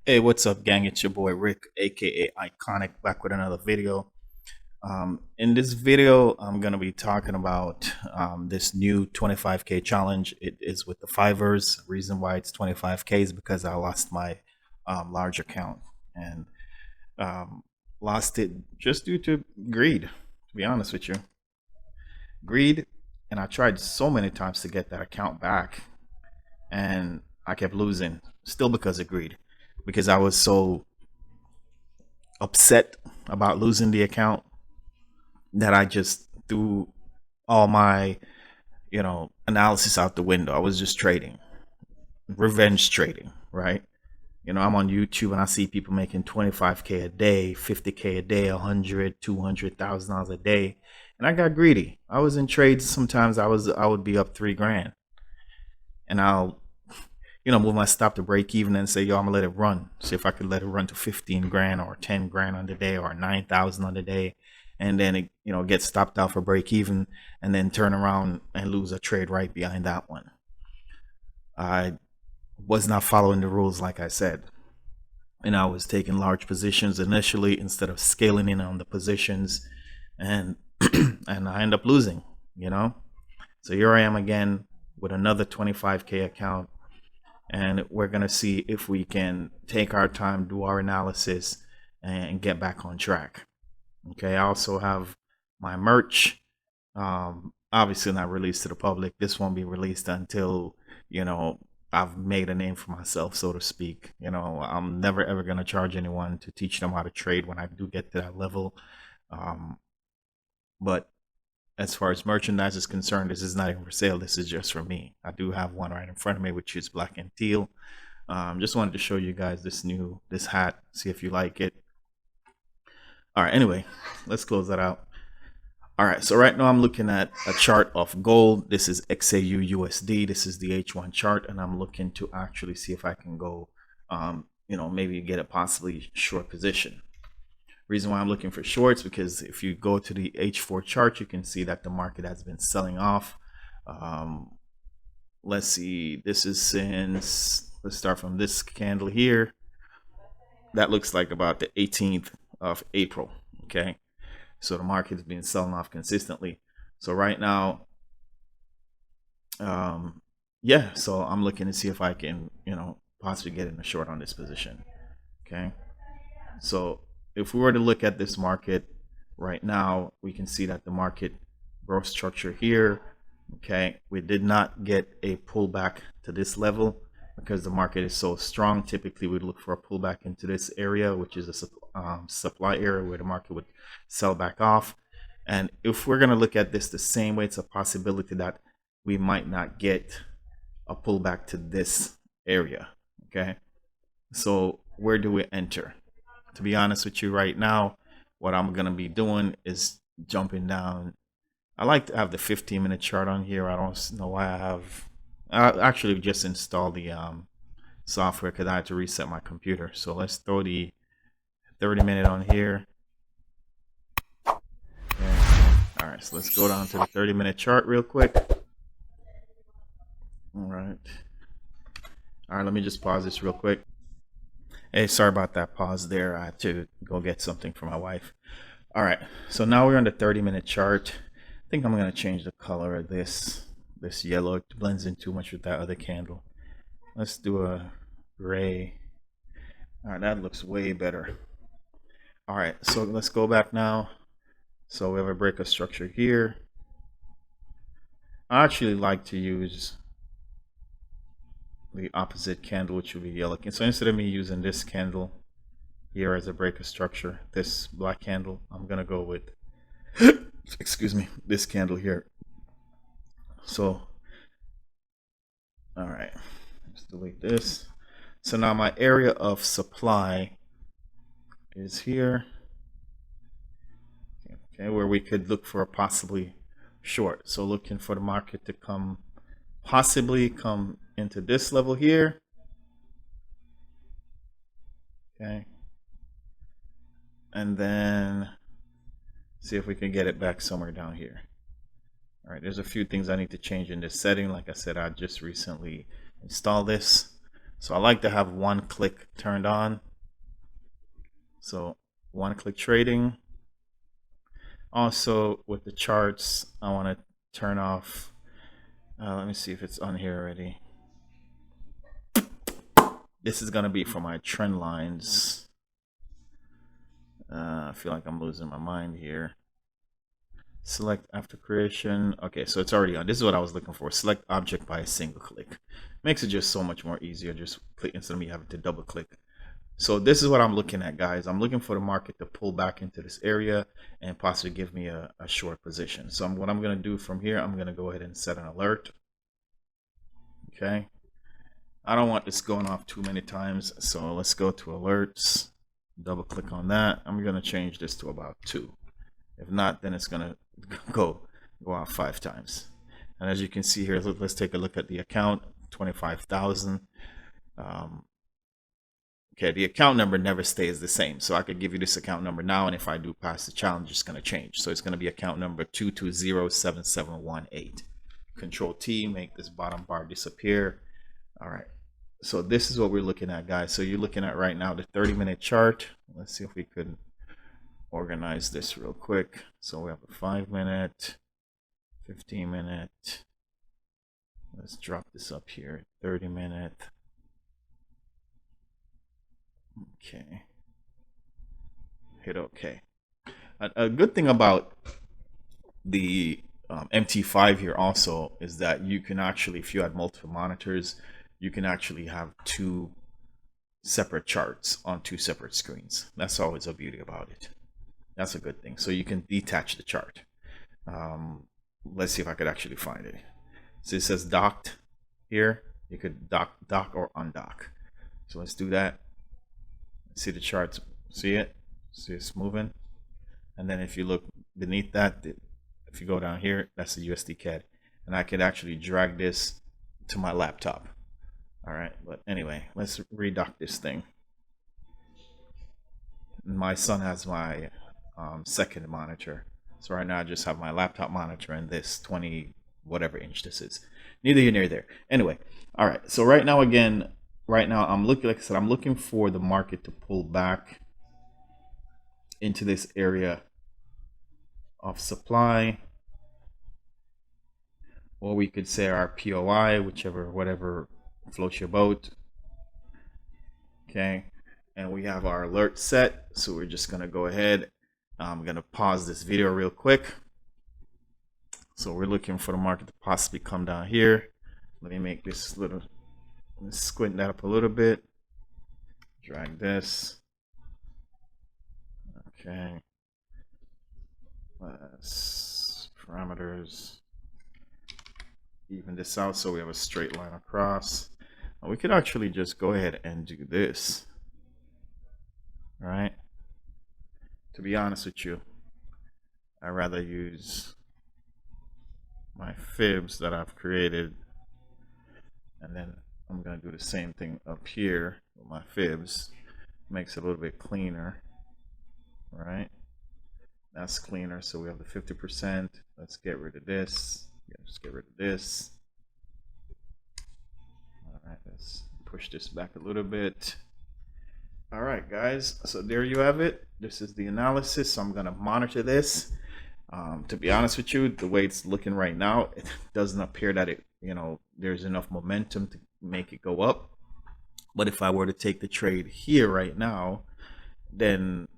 Hey, what's up, gang? It's your boy Rick, aka Iconic, back with another video. In this video, I'm gonna be talking about this new 25K challenge. It is with the Fivers. Reason why it's 25K is because I lost my large account and um, lost it just due to greed. To be honest with you, greed, and I tried so many times to get that account back, and I kept losing, still because of greed, because I was so upset about losing the account that I just threw all my, analysis out the window. I was just trading, revenge trading, right? I'm on YouTube and I see people making 25K a day, 50K a day, 100, $200,000 a day. And I got greedy. I was in trades. Sometimes I would be up 3 grand and I'll, move my stop to break even and say, yo, I'm gonna let it run. See if I could let it run to 15 grand or 10 grand on the day or 9,000 on the day. And then it, get stopped out for break even and then turn around and lose a trade right behind that one. I was not following the rules, like I said. And I was taking large positions initially instead of scaling in on the positions, and and I end up losing, you know. So here I am again with another 25K account, and we're gonna see if we can take our time, do our analysis, and get back on track. Okay, I also have my merch, obviously not released to the public. This won't be released until, I've made a name for myself, so to speak. I'm never ever going to charge anyone to teach them how to trade when I do get to that level. um, but as far as merchandise is concerned, this is not even for sale. This is just for me. I do have one right in front of me, which is black and teal. Just wanted to show you guys this hat, see if you like it. All right, anyway, let's close that out. All right, so right now I'm looking at a chart of gold. This is XAU USD. This is the H1 chart, and I'm looking to actually see if I can go, maybe get a possibly short position. Reason why I'm looking for shorts, because if you go to the H4 chart, you can see that the market has been selling off. Let's see, this is let's start from this candle here. That looks like about the 18th of April, okay? So the market has been selling off consistently. So right now, yeah, so I'm looking to see if I can, possibly get in a short on this position. Okay. So if we were to look at this market right now, we can see that the market growth structure here. Okay. We did not get a pullback to this level because the market is so strong. Typically, we'd look for a pullback into this area, which is a supply area where the market would sell back off. And if we're going to look at this the same way, it's a possibility that we might not get a pullback to this area. Okay. So where do we enter? To be honest with you right now, what I'm going to be doing is jumping down. I like to have the 15-minute chart on here. I don't know why I actually just installed the software because I had to reset my computer. So let's throw the 30-minute on here. Okay. All right, so let's go down to the 30-minute chart real quick. All right. All right, let me just pause this real quick. Hey, sorry about that pause there. I had to go get something for my wife. All right, so now we're on the 30-minute chart. I think I'm gonna change the color of this yellow. It blends in too much with that other candle. Let's do a gray. All right, that looks way better. All right, so let's go back now. So we have a breaker structure here. I actually like to use the opposite candle, which would be yellow. So instead of me using this candle here as a breaker structure, this black candle, I'm gonna go with excuse me, this candle here. So all right, let's delete this. So now my area of supply is here, okay, where we could look for a possibly short. So looking for the market to possibly come into this level here. Okay. And then see if we can get it back somewhere down here. All right, there's a few things I need to change in this setting. Like I said, I just recently installed this. So I like to have one click turned on. So one click trading. Also with the charts, I want to turn off. Let me see if it's on here already. This is going to be for my trend lines. I feel like I'm losing my mind here. Select after creation. Okay, so it's already on. This is what I was looking for. Select object by a single click. Makes it just so much more easier. Just click instead of me having to double click. So this is what I'm looking at, guys. I'm looking for the market to pull back into this area and possibly give me a short position. So what I'm going to do from here, I'm going to go ahead and set an alert. Okay. I don't want this going off too many times. So let's go to alerts. Double click on that. I'm going to change this to about 2. If not, then it's going to go out 5 times. And as you can see here, let's take a look at the account, 25,000. Okay, the account number never stays the same. So I could give you this account number now, and if I do pass the challenge, it's going to change. So it's going to be account number 2207718. Control T, make this bottom bar disappear. All right. So this is what we're looking at, guys. So you're looking at right now the 30-minute chart. Let's see if we could organize this real quick. So we have a 5-minute, 15-minute. Let's drop this up here, 30-minute. Okay. Hit OK. A good thing about the MT5 here also is that you can actually, if you had multiple monitors, you can actually have 2 separate charts on 2 separate screens. That's always a beauty about it. That's a good thing. So you can detach the chart. Let's see if I could actually find it. So it says docked here. You could dock or undock. So let's do that. See the charts. See it? See it's moving. And then if you look beneath that, if you go down here, that's the USD CAD. And I could actually drag this to my laptop. All right. But anyway, let's redock this thing. My son has my second monitor. So right now I just have my laptop monitor and this 20 whatever inch this is. Neither here nor there. Anyway, all right. So right now, again, I'm looking, like I said, I'm looking for the market to pull back into this area of supply, or we could say our POI, whatever floats your boat. Okay, and we have our alert set, so we're just gonna go ahead. I'm gonna pause this video real quick. So we're looking for the market to possibly come down here. Let me make this little, let's squint that up a little bit. Drag this. Okay. Let's parameters. Even this out so we have a straight line across. We could actually just go ahead and do this. All right. To be honest with you, I'd rather use my fibs that I've created, and then I'm going to do the same thing up here with my fibs. Makes it a little bit cleaner. All right. That's cleaner. So we have the 50%. Let's get rid of this. Just get rid of this. All right, let's push this back a little bit. All right, guys. So there you have it. This is the analysis. So I'm going to monitor this. To be honest with you, the way it's looking right now, it doesn't appear that there's enough momentum to make it go up. But if I were to take the trade here right now, then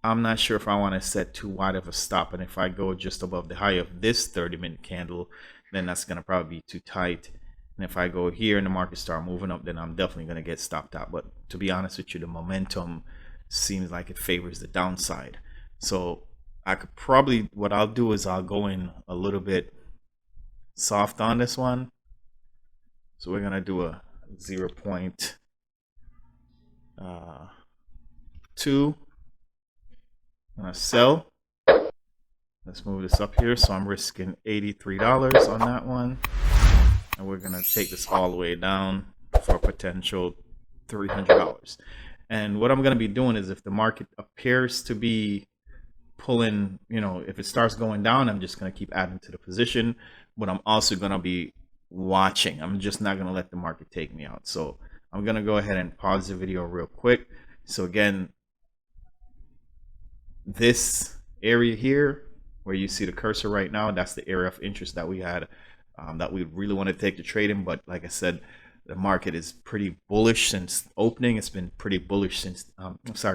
I'm not sure if I want to set too wide of a stop. And if I go just above the high of this 30-minute candle, then that's going to probably be too tight. And if I go here and the market start moving up, then I'm definitely going to get stopped out. But to be honest with you, the momentum seems like it favors the downside. So I could probably, what I'll do is I'll go in a little bit soft on this one. So we're going to do a 0.2. I'm going to sell. Let's move this up here. So I'm risking $83 on that one. And we're going to take this all the way down for a potential $300. And what I'm going to be doing is if the market appears to be pulling, if it starts going down, I'm just going to keep adding to the position. But I'm also going to be watching. I'm just not going to let the market take me out. So I'm gonna go ahead and pause the video real quick. So again, this area here where you see the cursor right now, that's the area of interest that we had, that we really want to take the trade in. But like I said, the market is pretty bullish since opening. It's been pretty bullish since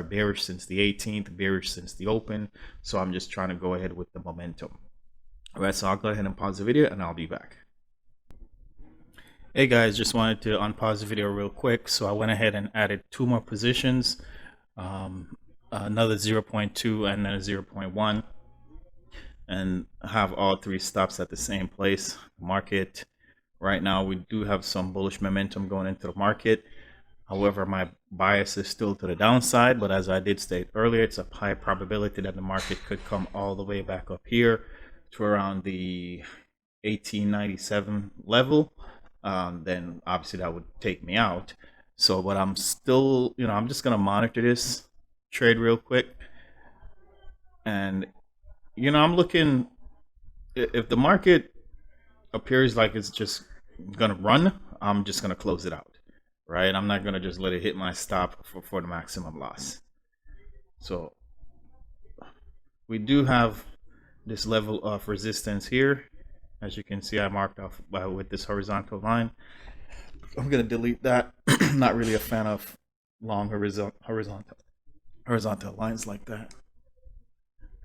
bearish since the 18th, bearish since the open. So I'm just trying to go ahead with the momentum. All right, so I'll go ahead and pause the video and I'll be back. Hey guys, just wanted to unpause the video real quick. So I went ahead and added 2 more positions, another 0.2 and then a 0.1, and have all 3 stops at the same place. Market right now, we do have some bullish momentum going into the market. However, my bias is still to the downside, but as I did state earlier, it's a high probability that the market could come all the way back up here to around the 1897 level. Then obviously that would take me out. So, but I'm still, I'm just gonna monitor this trade real quick, and I'm looking, if the market appears like it's just gonna run, I'm just gonna close it out, right? I'm not gonna just let it hit my stop for the maximum loss. So we do have this level of resistance here. As you can see, I marked off with this horizontal line. I'm gonna delete that. I'm not really a fan of long horizontal lines like that.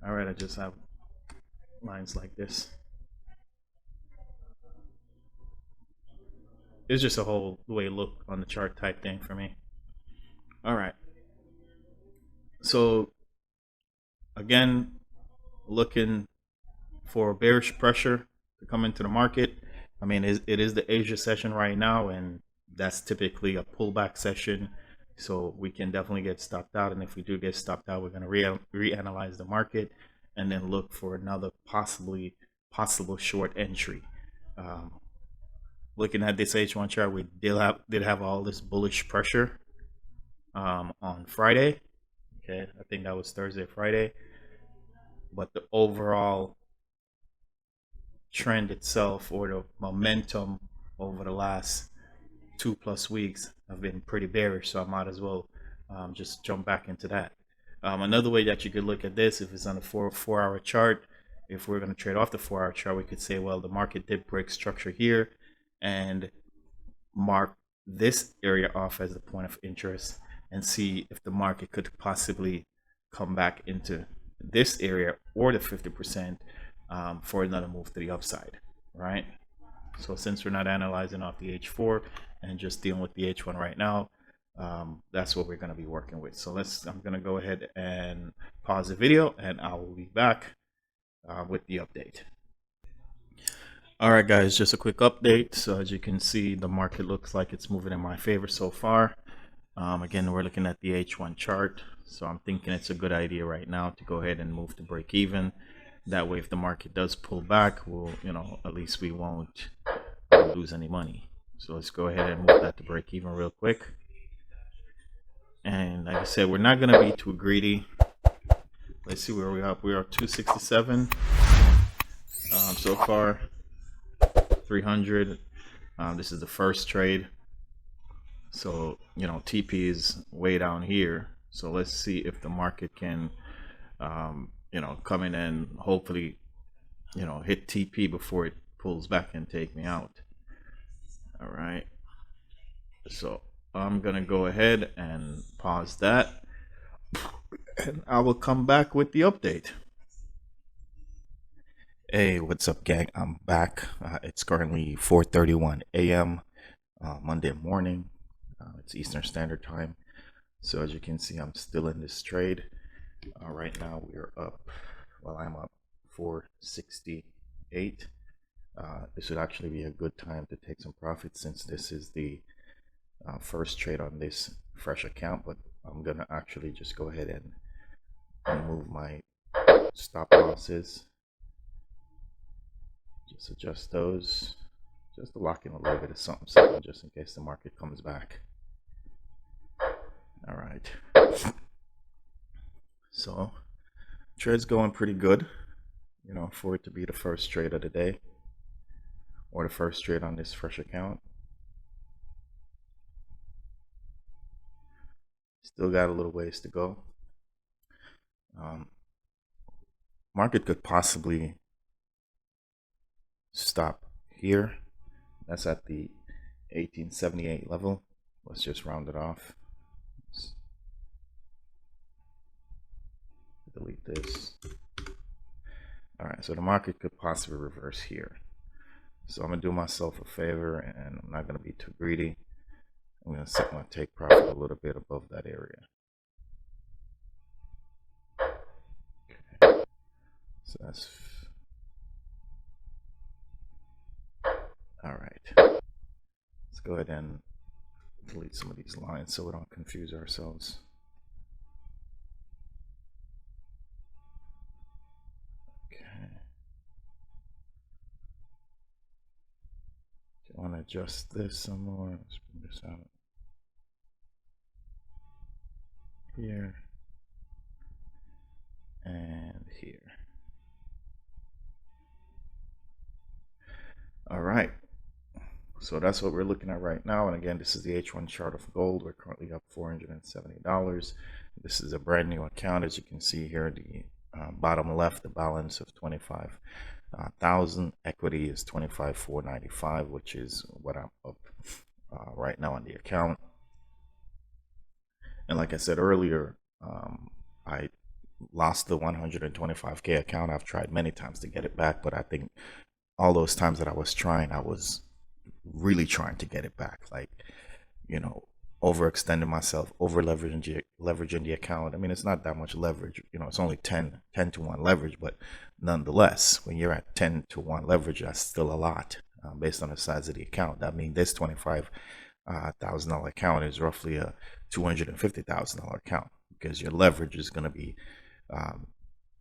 All right, I just have lines like this. It's just a whole way look on the chart type thing for me. All right. So again, looking for bearish pressure to come into the market. I mean, it is the Asia session right now, and that's typically a pullback session. So we can definitely get stopped out. And if we do get stopped out, we're going to reanalyze the market and then look for another possible short entry. Looking at this H1 chart, we did have all this bullish pressure on Friday. Okay, I think that was Thursday, Friday. But the overall trend itself, or the momentum over the last 2+ weeks, have been pretty bearish. So I might as well just jump back into that. Another way that you could look at this, if it's on a four-hour chart, if we're going to trade off the 4-hour chart, we could say, well, the market did break structure here and mark this area off as the point of interest, and see if the market could possibly come back into this area or the 50% for another move to the upside, right? So since we're not analyzing off the H4 and just dealing with the H1 right now, that's what we're going to be working with. So I'm going to go ahead and pause the video, and I will be back with the update. All right, guys, just a quick update. So as you can see, the market looks like it's moving in my favor so far. Again, we're looking at the H1 chart. So I'm thinking it's a good idea right now to go ahead and move to break even. That way, if the market does pull back, we'll, at least we won't lose any money. So let's go ahead and move that to break even real quick. And like I said, we're not going to be too greedy. Let's see where we are. We are 267 so far. 300. This is the first trade. So, TP is way down here. So let's see if the market can, come in and hopefully, hit TP before it pulls back and take me out. All right. So I'm going to go ahead and pause that, and I will come back with the update. Hey, what's up, gang? I'm back. It's currently 4:31 a.m. Monday morning. It's Eastern Standard Time. So as you can see, I'm still in this trade. Right now we're up, I'm up 468. This would actually be a good time to take some profits, since this is the first trade on this fresh account. But I'm gonna actually just go ahead and remove my stop losses. Just adjust those, just to lock in a little bit of something, just in case the market comes back. All right. So trade's going pretty good, for it to be the first trade of the day, or the first trade on this fresh account. Still got a little ways to go. Market could possibly stop here. That's at the 1878 level. Let's just round it off. Let's delete this. All right, so the market could possibly reverse here. So I'm gonna do myself a favor, and I'm not gonna be too greedy. I'm gonna set my take profit a little bit above that area. Okay. So that's all right. Let's go ahead and delete some of these lines so we don't confuse ourselves. Okay. I want to adjust this some more. Let's bring this out here and here. All right. So that's what we're looking at right now. And again, this is the H1 chart of gold. We're currently up $470. This is a brand new account. As you can see here, the bottom left, the balance of 25,000. Equity is 25,495, which is what I'm up right now on the account. And like I said earlier, I lost the 125K account. I've tried many times to get it back, but I think all those times that I was trying, I was really trying to get it back, like, you know, overextending myself, over leveraging the account. I mean, it's not that much leverage, you know, it's only 10 to 1 leverage, but nonetheless, when you're at 10 to 1 leverage, that's still a lot based on the size of the account. I mean, this $25,000 account is roughly a $250,000 account, because your leverage is going to be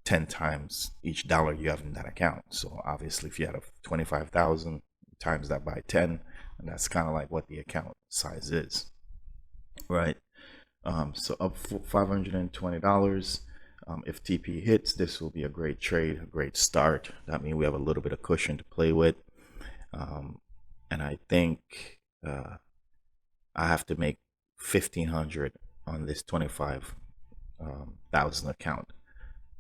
10 times each dollar you have in that account. So obviously, if you had a 25,000 times that by 10, and that's kind of like what the account size is, right? So up $520. If TP hits, this will be a great trade, a great start. That means we have a little bit of cushion to play with. And I think I have to make 1,500 on this 25,000 account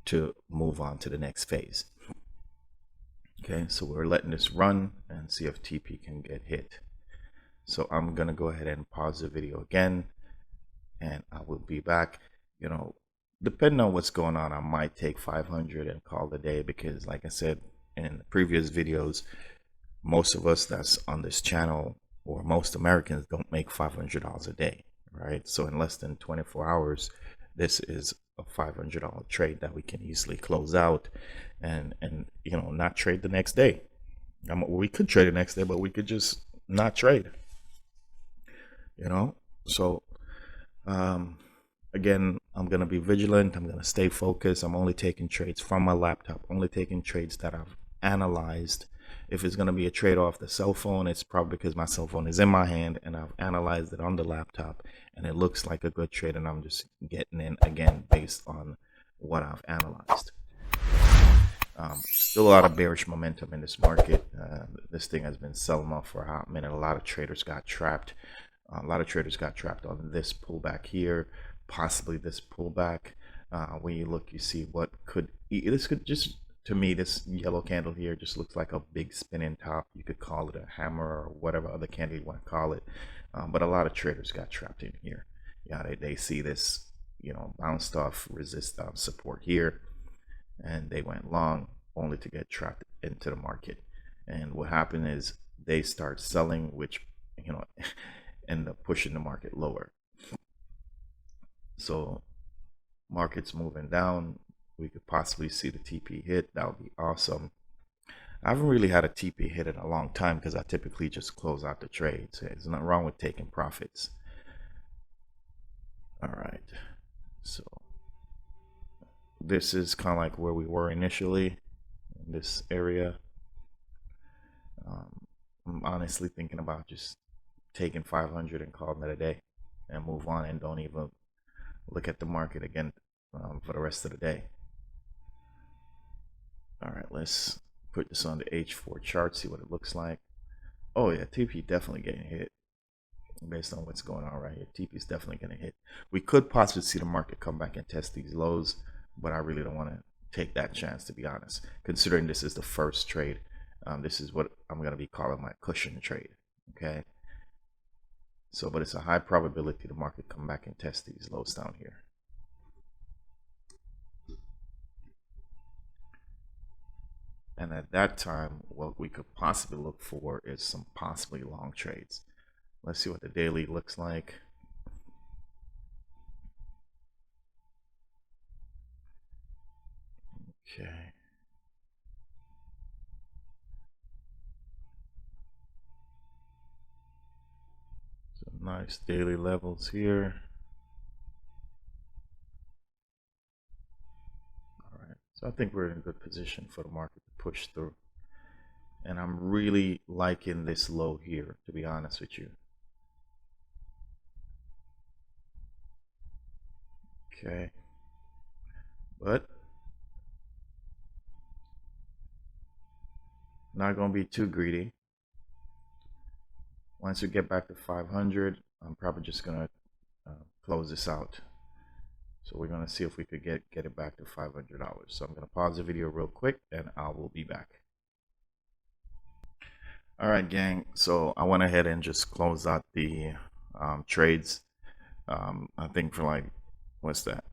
to move on to the next phase. Okay, so we're letting this run and see if TP can get hit. So I'm gonna go ahead and pause the video again, and I will be back. You know, depending on what's going on, I might take 500 and call it a day, because like I said in the previous videos, most of us that's on this channel, or most Americans, don't make $500 a day, right? So in less than 24 hours, this is a $500 trade that we can easily close out and you know, not trade the next day. We could trade the next day, but we could just not trade, you know. So again, I'm gonna be vigilant. I'm gonna stay focused. I'm only taking trades from my laptop, only taking trades that I've analyzed. If it's going to be a trade off the cell phone, it's probably because my cell phone is in my hand and I've analyzed it on the laptop and it looks like a good trade, and I'm just getting in again based on what I've analyzed. Still a lot of bearish momentum in this market. This thing has been selling off for a hot minute. A lot of traders got trapped. A lot of traders got trapped on this pullback here, possibly this pullback. When you look, you see what this could just, to me, this yellow candle here just looks like a big spinning top. You could call it a hammer or whatever other candle you want to call it. But a lot of traders got trapped in here. Yeah, they see this, you know, bounced off support here, and they went long only to get trapped into the market. And what happened is they start selling, which, you know, end up pushing the market lower. So market's moving down. We could possibly see the TP hit. That would be awesome. I haven't really had a TP hit in a long time because I typically just close out the trades. There's nothing wrong with taking profits. All right, so this is kind of like where we were initially in this area. I'm honestly thinking about just taking 500 and calling it a day and move on, and don't even look at the market again for the rest of the day. All right, let's put this on the H4 chart, see what it looks like. Oh yeah, TP definitely getting hit. based on what's going on right here. TP is definitely going to hit. We could possibly see the market come back and test these lows, but I really don't want to take that chance, to be honest, considering this is the first trade. This is what I'm going to be calling my cushion trade. Okay. So, but it's a high probability the market come back and test these lows down here. And at that time, what we could possibly look for is some possibly long trades. Let's see what the daily looks like. Okay. Some nice daily levels here. All right. So I think we're in a good position for the market to push through. And I'm really liking this low here, to be honest with you. Okay. But not going to be too greedy. Once we get back to 500, I'm probably just going to close this out. So we're going to see if we could get it back to $500. So I'm going to pause the video real quick and I will be back. All right, gang. So I went ahead and just closed out the trades. I think for like, what's that?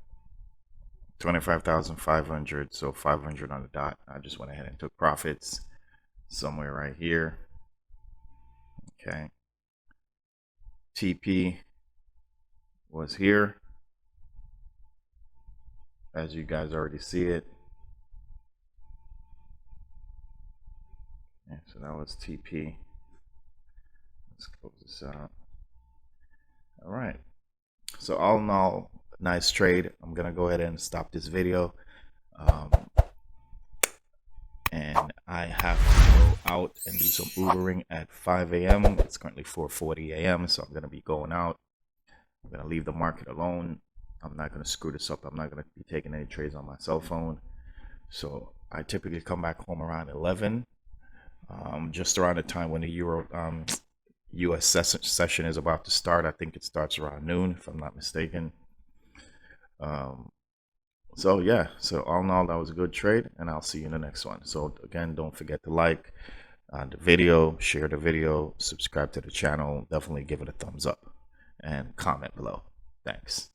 25,500. So 500 on the dot. I just went ahead and took profits somewhere right here. Okay. TP was here, as you guys already see it. Okay, so that was TP. Let's close this out. All right. So all in all, nice trade. I'm gonna go ahead and stop this video. And I have to go out and do some Ubering at 5 a.m. It's currently 4:40 a.m. So I'm gonna be going out. I'm gonna leave the market alone. I'm not gonna screw this up. I'm not gonna be taking any trades on my cell phone. So I typically come back home around 11, just around the time when the U.S. session is about to start. I think it starts around noon, if I'm not mistaken. So yeah, so all in all, that was a good trade, and I'll see you in the next one. So again, don't forget to like the video, share the video, subscribe to the channel, definitely give it a thumbs up, and comment below. Thanks.